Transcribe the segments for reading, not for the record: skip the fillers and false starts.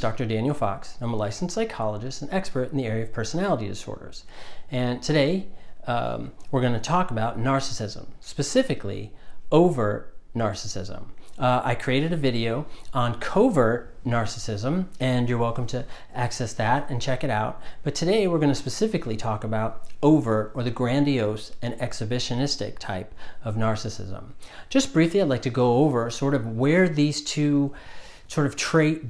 is Dr. Daniel Fox. I'm a licensed psychologist and expert in the area of personality disorders. And today, we're going to talk about narcissism, specifically overt narcissism. I created a video on covert narcissism, and you're welcome to access that and check it out. But today we're going to specifically talk about overt, or the grandiose and exhibitionistic type of narcissism. Just briefly, I'd like to go over sort of where these two sort of trait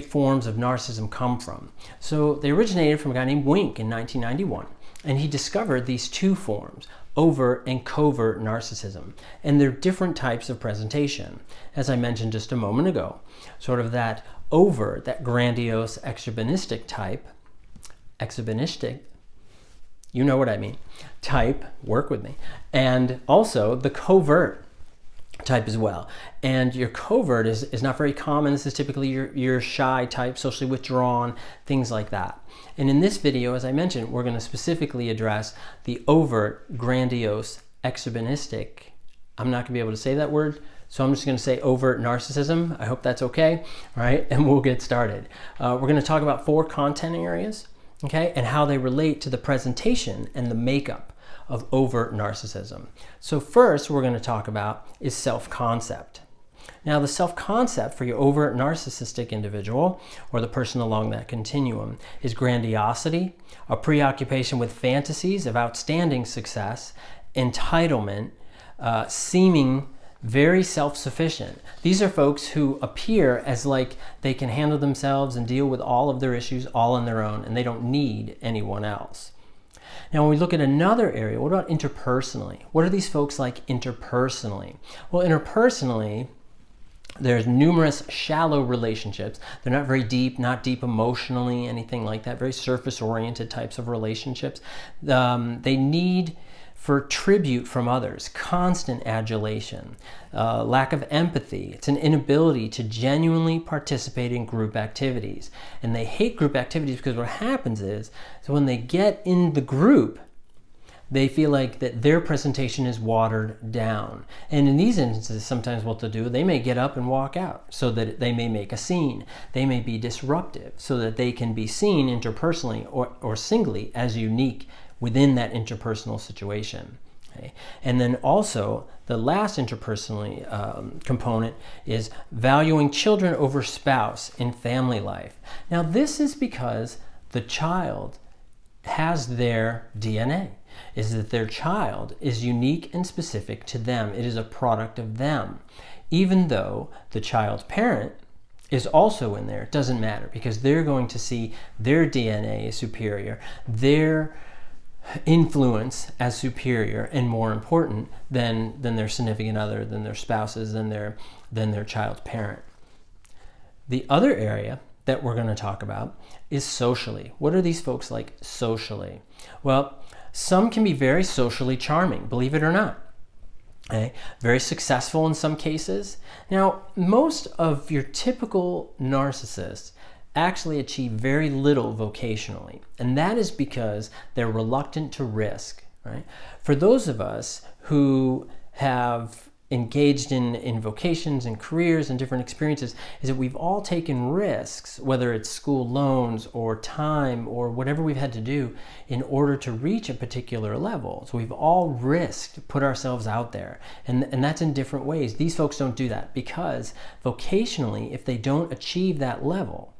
forms of narcissism come from. So they originated from a guy named Wink in 1991, and he discovered these two forms, overt and covert narcissism, and they're different types of presentation. As I mentioned just a moment ago, sort of that overt, that grandiose exhibitionistic type, you know what I mean, type, work with me, and also the covert type as well. And your covert is not very common. This is typically your shy type, socially withdrawn, things like that. And in this video, as I mentioned, we're going to specifically address the overt, grandiose, exhibitionistic. I'm not going to be able to say that word, so I'm just going to say overt narcissism. I hope that's okay. All right, and we'll get started. We're going to talk about 4 content areas, okay, and how they relate to the presentation and the makeup of overt narcissism. So first, we're going to talk about is self-concept. Now, the self-concept for your overt narcissistic individual, or the person along that continuum, is grandiosity, a preoccupation with fantasies of outstanding success, entitlement, seeming very self-sufficient. These are folks who appear as like they can handle themselves and deal with all of their issues all on their own, and they don't need anyone else. Now, when we look at another area, what about interpersonally? What are these folks like interpersonally? Well, interpersonally, there's numerous shallow relationships. They're not very deep, not deep emotionally, anything like that, very surface-oriented types of relationships. They need for tribute from others, constant adulation, lack of empathy. It's an inability to genuinely participate in group activities. And they hate group activities because what happens is, so when they get in the group, they feel like that their presentation is watered down. And in these instances, sometimes what they'll do, they may get up and walk out so that they may make a scene. They may be disruptive so that they can be seen interpersonally or singly as unique within that interpersonal situation. Okay? And then also, the last interpersonally component is valuing children over spouse in family life. Now, this is because the child has their DNA, is that their child is unique and specific to them. It is a product of them. Even though the child's parent is also in there, it doesn't matter, because they're going to see their DNA as superior, their influence as superior and more important than their significant other, than their spouses, than their child's parent. The other area that we're going to talk about is socially. What are these folks like socially? Well, some can be very socially charming, believe it or not. Okay? Very successful in some cases. Now, most of your typical narcissists actually achieve very little vocationally, and that is because they're reluctant to risk. Right? For those of us who have engaged in vocations and careers and different experiences, is that we've all taken risks, whether it's school loans or time or whatever we've had to do in order to reach a particular level. So we've all risked, put ourselves out there, and that's in different ways. These folks don't do that because vocationally, if they don't achieve that level,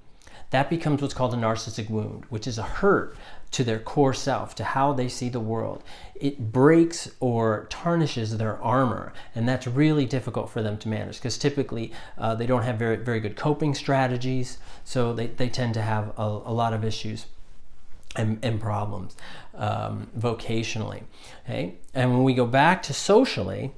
that becomes what's called a narcissistic wound, which is a hurt to their core self, to how they see the world. It breaks or tarnishes their armor, and that's really difficult for them to manage because typically they don't have very, very good coping strategies, so they tend to have a lot of issues and problems vocationally. Okay? And when we go back to socially,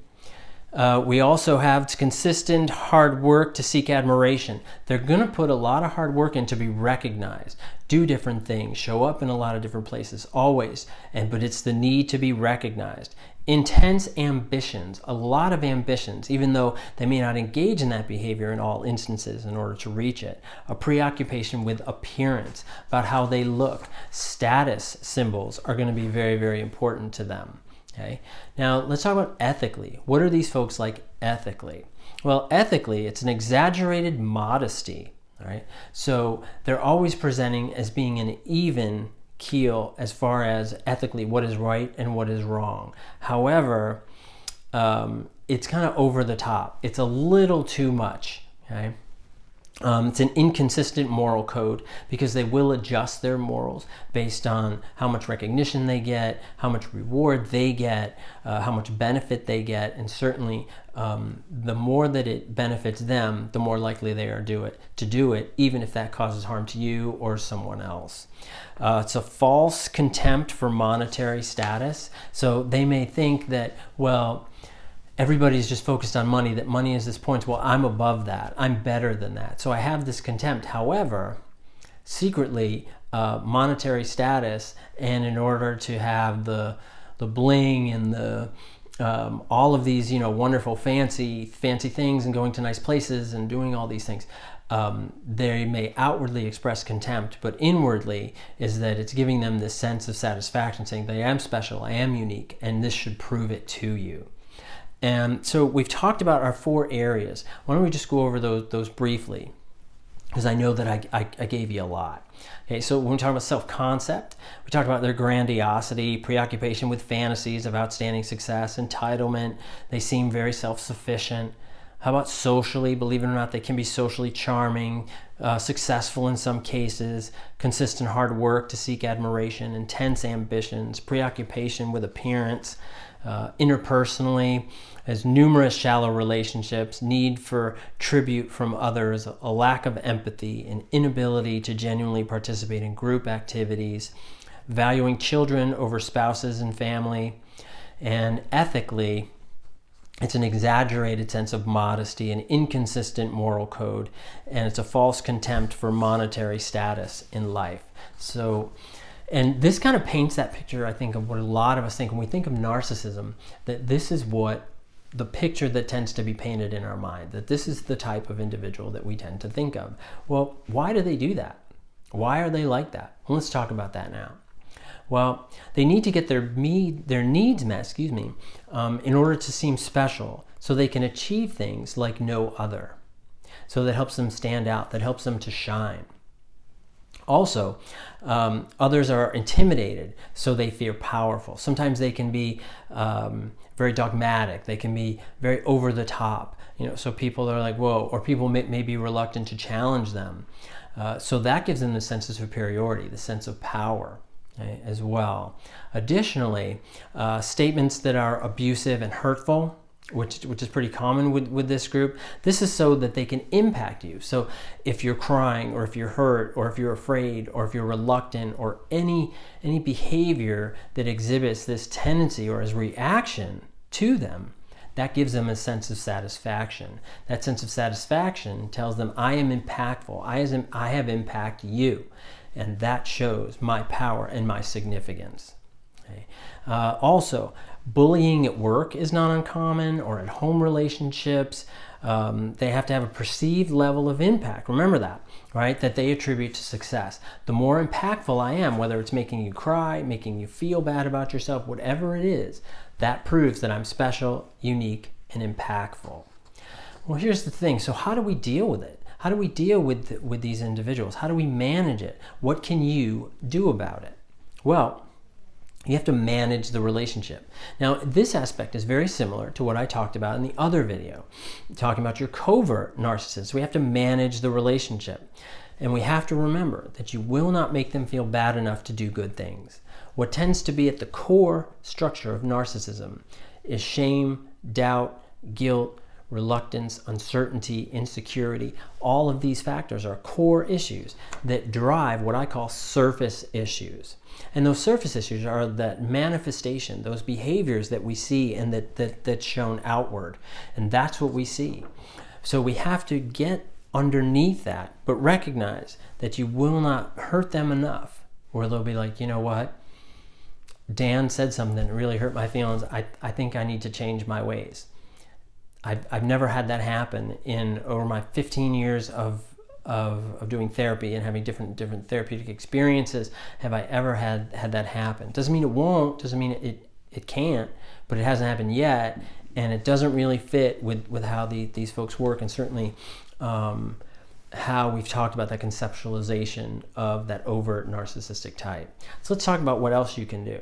we also have consistent hard work to seek admiration. They're going to put a lot of hard work in to be recognized, do different things, show up in a lot of different places, always. But it's the need to be recognized. Intense ambitions, a lot of ambitions, even though they may not engage in that behavior in all instances in order to reach it. A preoccupation with appearance, about how they look. Status symbols are going to be very, very important to them. Okay. Now let's talk about ethically. What are these folks like ethically? Well, ethically, it's an exaggerated modesty. All right. So they're always presenting as being an even keel as far as ethically what is right and what is wrong. However, it's kind of over the top. It's a little too much. Okay. It's an inconsistent moral code because they will adjust their morals based on how much recognition they get, how much reward they get, how much benefit they get, and certainly the more that it benefits them, the more likely they are to do it, even if that causes harm to you or someone else. It's a false contempt for monetary status. So they may think that, well, everybody's just focused on money, that money is this point. Well, I'm above that. I'm better than that. So I have this contempt. However, secretly, monetary status, and in order to have the bling and the all of these, wonderful fancy things and going to nice places and doing all these things, they may outwardly express contempt, but inwardly is that it's giving them this sense of satisfaction, saying that I am special, I am unique, and this should prove it to you. And so we've talked about our 4 areas. Why don't we just go over those briefly? Because I know that I gave you a lot. Okay, so when we talk about self-concept, we talked about their grandiosity, preoccupation with fantasies of outstanding success, entitlement. They seem very self-sufficient. How about socially? Believe it or not, they can be socially charming, successful in some cases, consistent hard work to seek admiration, intense ambitions, preoccupation with appearance, interpersonally, has numerous shallow relationships, need for tribute from others, a lack of empathy, an inability to genuinely participate in group activities, valuing children over spouses and family, and ethically, it's an exaggerated sense of modesty, an inconsistent moral code, and it's a false contempt for monetary status in life. So, and this kind of paints that picture, I think, of what a lot of us think when we think of narcissism, that this is what the picture that tends to be painted in our mind, that this is the type of individual that we tend to think of. Well, why do they do that? Why are they like that? Well, let's talk about that now. Well, they need to get their needs met, in order to seem special, so they can achieve things like no other. So that helps them stand out, that helps them to shine. Also, others are intimidated, so they feel powerful. Sometimes they can be very dogmatic. They can be very over the top. So people are like, whoa, or people may be reluctant to challenge them. So that gives them the sense of superiority, the sense of power. Okay, as well. Additionally, statements that are abusive and hurtful, which is pretty common with this group. This is so that they can impact you. So if you're crying, or if you're hurt, or if you're afraid, or if you're reluctant, or any behavior that exhibits this tendency or as reaction to them, that gives them a sense of satisfaction. That sense of satisfaction tells them, I am impactful. I have impacted you. And that shows my power and my significance. Okay. Also, bullying at work is not uncommon, or at home relationships. They have to have a perceived level of impact. Remember that, right? That they attribute to success. The more impactful I am, whether it's making you cry, making you feel bad about yourself, whatever it is, that proves that I'm special, unique, and impactful. Well, here's the thing. So how do we deal with it? How do we deal with these individuals? How do we manage it? What can you do about it? Well, you have to manage the relationship. Now, this aspect is very similar to what I talked about in the other video, talking about your covert narcissists. We have to manage the relationship. And we have to remember that you will not make them feel bad enough to do good things. What tends to be at the core structure of narcissism is shame, doubt, guilt, reluctance, uncertainty, insecurity. All of these factors are core issues that drive what I call surface issues. And those surface issues are that manifestation, those behaviors that we see and that's shown outward. And that's what we see. So we have to get underneath that, but recognize that you will not hurt them enough where they'll be like, you know what? Dan said something that really hurt my feelings. I think I need to change my ways. I've never had that happen in over my 15 years of doing therapy and having different therapeutic experiences. Have I ever had that happen? Doesn't mean it won't, doesn't mean it can't, but it hasn't happened yet, and it doesn't really fit with how these folks work, and certainly how we've talked about that conceptualization of that overt narcissistic type. So let's talk about what else you can do.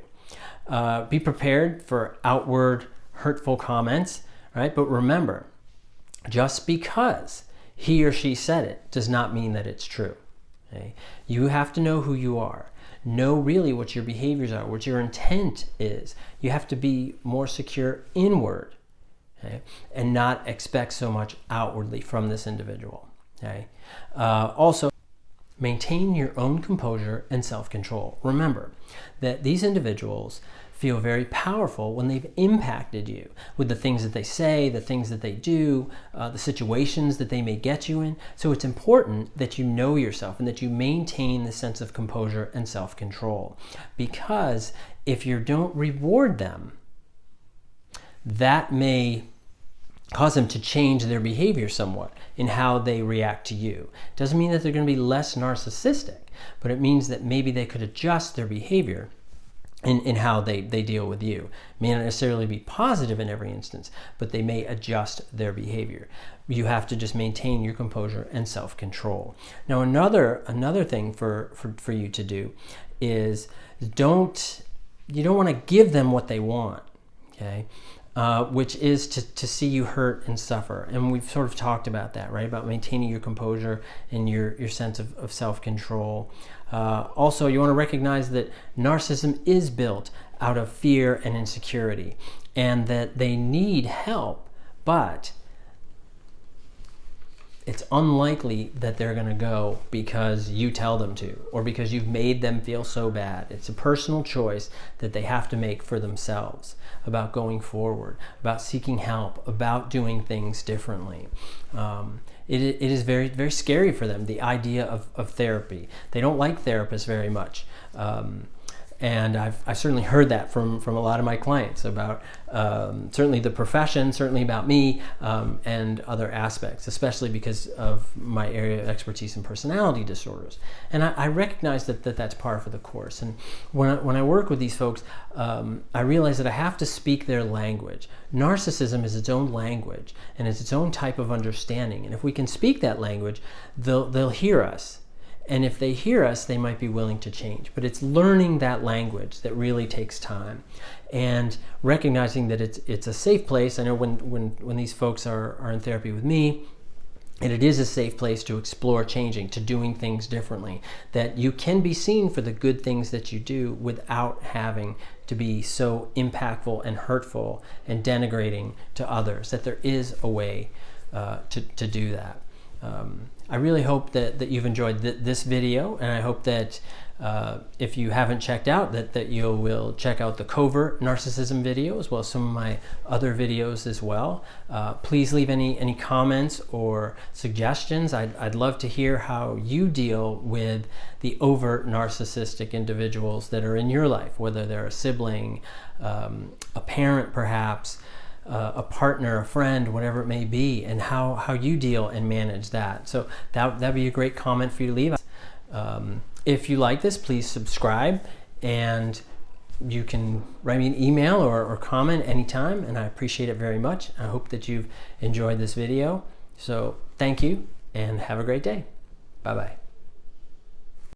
Be prepared for outward hurtful comments, right? But remember, just because he or she said it does not mean that it's true. Okay? You have to know who you are. Know really what your behaviors are, what your intent is. You have to be more secure inward, okay? And not expect so much outwardly from this individual. Okay? Also, maintain your own composure and self-control. Remember that these individuals feel very powerful when they've impacted you with the things that they say, the things that they do, the situations that they may get you in. So it's important that you know yourself and that you maintain the sense of composure and self-control. Because if you don't reward them, that may cause them to change their behavior somewhat in how they react to you. Doesn't mean that they're going to be less narcissistic, but it means that maybe they could adjust their behavior in how they deal with you. May not necessarily be positive in every instance, but they may adjust their behavior. You have to just maintain your composure and self-control. Now, another thing for you to do is you don't want to give them what they want, okay? Which is to see you hurt and suffer. And we've sort of talked about that, right? About maintaining your composure and your sense of self-control. Also, you want to recognize that narcissism is built out of fear and insecurity, and that they need help, but it's unlikely that they're going to go because you tell them to, or because you've made them feel so bad. It's a personal choice that they have to make for themselves about going forward, about seeking help, about doing things differently. It is very, very scary for them, the idea of therapy. They don't like therapists very much. And I've certainly heard that from a lot of my clients about certainly the profession, certainly about me, and other aspects, especially because of my area of expertise in personality disorders. And I recognize that that's par for the course. And when I work with these folks, I realize that I have to speak their language. Narcissism is its own language, and it's its own type of understanding. And if we can speak that language, they'll hear us. And if they hear us, they might be willing to change. But it's learning that language that really takes time, and recognizing that it's a safe place. I know when these folks are in therapy with me, and it is a safe place to explore changing, to doing things differently, that you can be seen for the good things that you do without having to be so impactful and hurtful and denigrating to others, that there is a way to do that. I really hope that you've enjoyed this video, and I hope that if you haven't checked out, that you will check out the covert narcissism video, as well as some of my other videos as well. Please leave any comments or suggestions. I'd love to hear how you deal with the overt narcissistic individuals that are in your life, whether they're a sibling, a parent perhaps, a partner, a friend, whatever it may be, and how you deal and manage that. So that'd be a great comment for you to leave. If you like this, please subscribe, and you can write me an email or comment anytime, and I appreciate it very much. I hope that you've enjoyed this video. So thank you, and have a great day. Bye-bye.